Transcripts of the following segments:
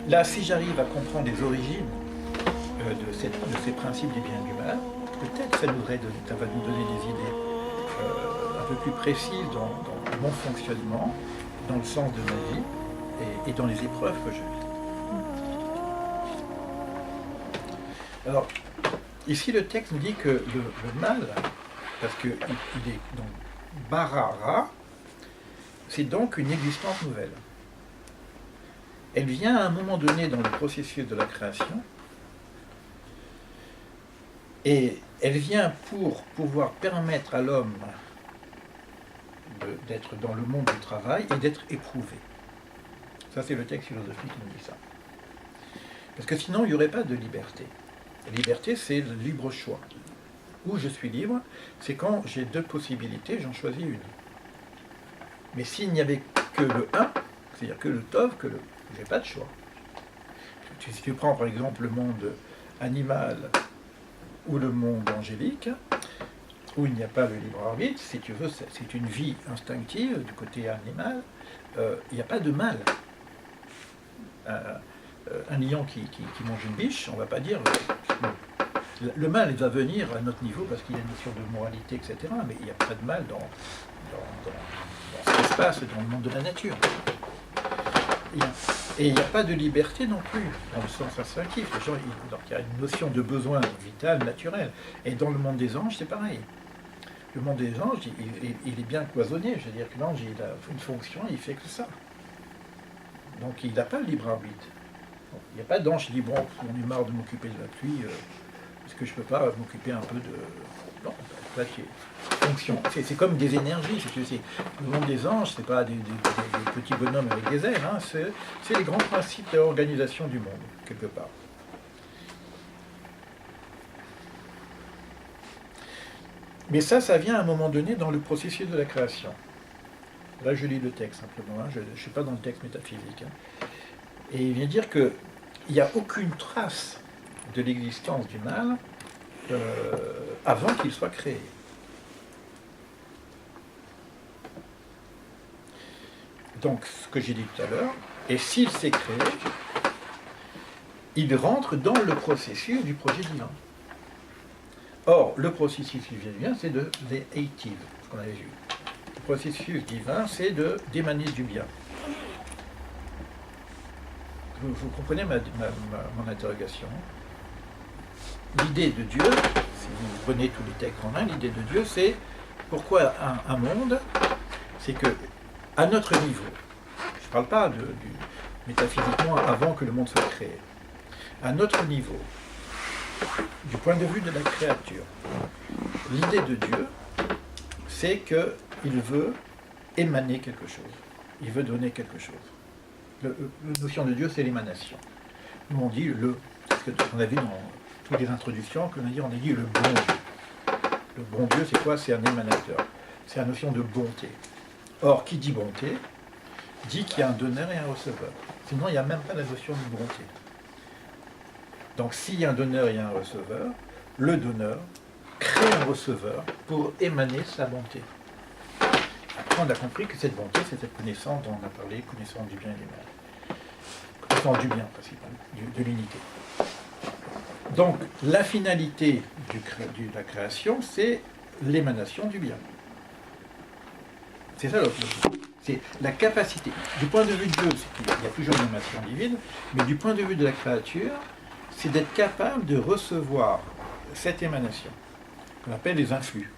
Là, si j'arrive à comprendre les origines de ces principes du bien et du mal, peut-être ça va nous donner des idées un peu plus précises dans mon fonctionnement, dans le sens de ma vie et dans les épreuves que je vis. Alors, ici le texte nous dit que le mal, parce qu'il est donc barara, c'est donc une existence nouvelle. Elle vient à un moment donné dans le processus de la création, et elle vient pour pouvoir permettre à l'homme d'être dans le monde du travail et d'être éprouvé. Ça, c'est le texte philosophique qui nous dit ça. Parce que sinon, il n'y aurait pas de liberté. La liberté, c'est le libre choix. Où je suis libre, c'est quand j'ai deux possibilités, j'en choisis une. Mais s'il n'y avait que le un, c'est-à-dire que le tov, que le... j'ai pas de choix. Si tu prends par exemple le monde animal ou le monde angélique, où il n'y a pas le libre arbitre, si tu veux, c'est une vie instinctive du côté animal, il n'y a pas de mal. Un lion qui mange une biche, on ne va pas dire... le mal, il va venir à notre niveau parce qu'il y a une notion de moralité, etc. Mais il n'y a pas de mal dans ce qui se passe dans le monde de la nature. Et il n'y a pas de liberté non plus, dans le sens instinctif. Donc il y a une notion de besoin vital, naturel. Et dans le monde des anges, c'est pareil. Le monde des anges, il est bien cloisonné. Je veux dire que l'ange, il a une fonction, il fait que ça. Donc il n'a pas le libre arbitre. Donc, il n'y a pas d'ange qui dit, bon, on est marre de m'occuper de la pluie, est-ce que je ne peux pas m'occuper un peu de... Non, là, fonction. C'est comme des énergies, si tu veux. Le monde des anges, ce n'est pas des petits bonhommes avec des ailes, hein, c'est les grands principes de l'organisation du monde, quelque part. Mais ça vient à un moment donné dans le processus de la création. Là, je lis le texte simplement, hein, je ne suis pas dans le texte métaphysique. Hein. Et il vient dire qu'il n'y a aucune trace de l'existence du mal avant qu'il soit créé. Donc, ce que j'ai dit tout à l'heure, et s'il s'est créé, il rentre dans le processus du projet divin. Or, le processus divin, c'est de l'étive, ce qu'on avait vu. Le processus divin, c'est d'émaner du bien. Vous comprenez mon interrogation. L'idée de Dieu, si vous prenez tous les textes en main, l'idée de Dieu, c'est pourquoi un monde, c'est que, à notre niveau, je ne parle pas métaphysiquement avant que le monde soit créé, à notre niveau, du point de vue de la créature, l'idée de Dieu, c'est qu'il veut émaner quelque chose, il veut donner quelque chose. La notion de Dieu, c'est l'émanation. Nous, on dit ce qu'on a vu dans toutes les introductions, on a dit le bon Dieu. Le bon Dieu, c'est quoi? C'est un émanateur. C'est la notion de bonté. Or, qui dit bonté, dit qu'il y a un donneur et un receveur. Sinon, il n'y a même pas la notion de bonté. Donc, s'il y a un donneur et un receveur, le donneur crée un receveur pour émaner sa bonté. Après, on a compris que cette bonté, c'est cette connaissance dont on a parlé, connaissance du bien et du mal. Connaissance du bien, principalement, de l'unité. Donc, la finalité de la création, c'est l'émanation du bien. C'est ça l'objectif. C'est la capacité. Du point de vue de Dieu, il y a toujours une émanation divine, mais du point de vue de la créature, c'est d'être capable de recevoir cette émanation, qu'on appelle les influx.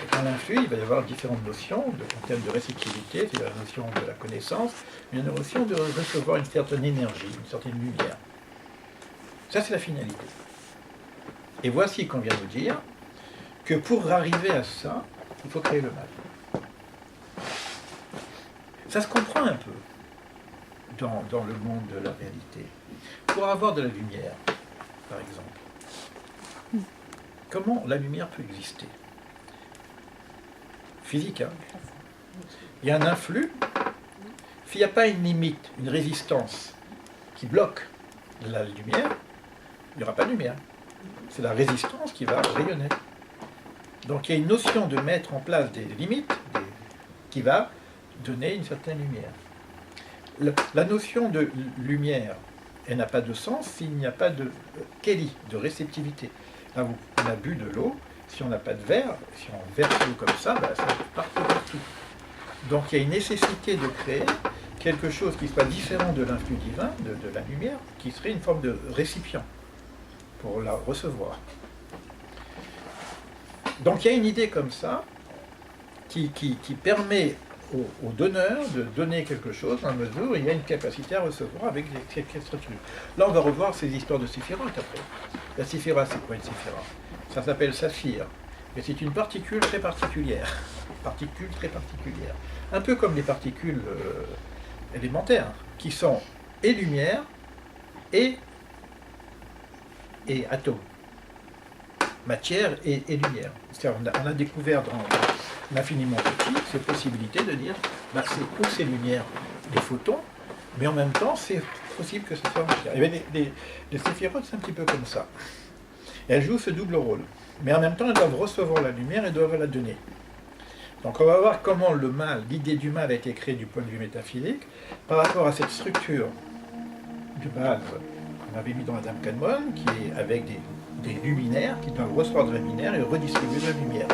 Et dans l'influx, il va y avoir différentes notions, en termes de réceptivité, c'est la notion de la connaissance, mais la notion de recevoir une certaine énergie, une certaine lumière. Ça, c'est la finalité. Et voici qu'on vient nous dire que pour arriver à ça, il faut créer le mal. Ça se comprend un peu dans le monde de la réalité. Pour avoir de la lumière, par exemple, comment la lumière peut exister? Physique, hein? Il y a un influx, s'il n'y a pas une limite, une résistance qui bloque la lumière, il n'y aura pas de lumière. C'est la résistance qui va rayonner. Donc il y a une notion de mettre en place des limites qui va donner une certaine lumière. La notion de lumière, elle n'a pas de sens s'il n'y a pas de keli, de réceptivité. Là, on a bu de l'eau, si on n'a pas de verre, si on verse l'eau comme ça, bah, ça part partout. Donc il y a une nécessité de créer quelque chose qui soit différent de l'influx divin, de la lumière, qui serait une forme de récipient pour la recevoir. Donc il y a une idée comme ça qui permet au donneur de donner quelque chose dans la mesure où il y a une capacité à recevoir avec cette structure. Là, on va revoir ces histoires de séphiroth après. La séphira, c'est quoi une séphira? Ça s'appelle saphir, mais c'est une particule très particulière. Particule très particulière. Un peu comme les particules élémentaires, qui sont et lumière et atomes. Matière et lumière. On a découvert dans l'infiniment petit cette possibilité de dire bah, c'est lumière, les photons, mais en même temps c'est possible que ce soit matière. Et bien, les séphiroth, c'est un petit peu comme ça. Et elles jouent ce double rôle. Mais en même temps, elles doivent recevoir la lumière et doivent la donner. Donc on va voir comment le mal, l'idée du mal a été créée du point de vue métaphysique par rapport à cette structure du mal qu'on avait mis dans la Dame Kadmon, qui est avec des luminaires qui doivent recevoir de la lumière et redistribuer de la lumière.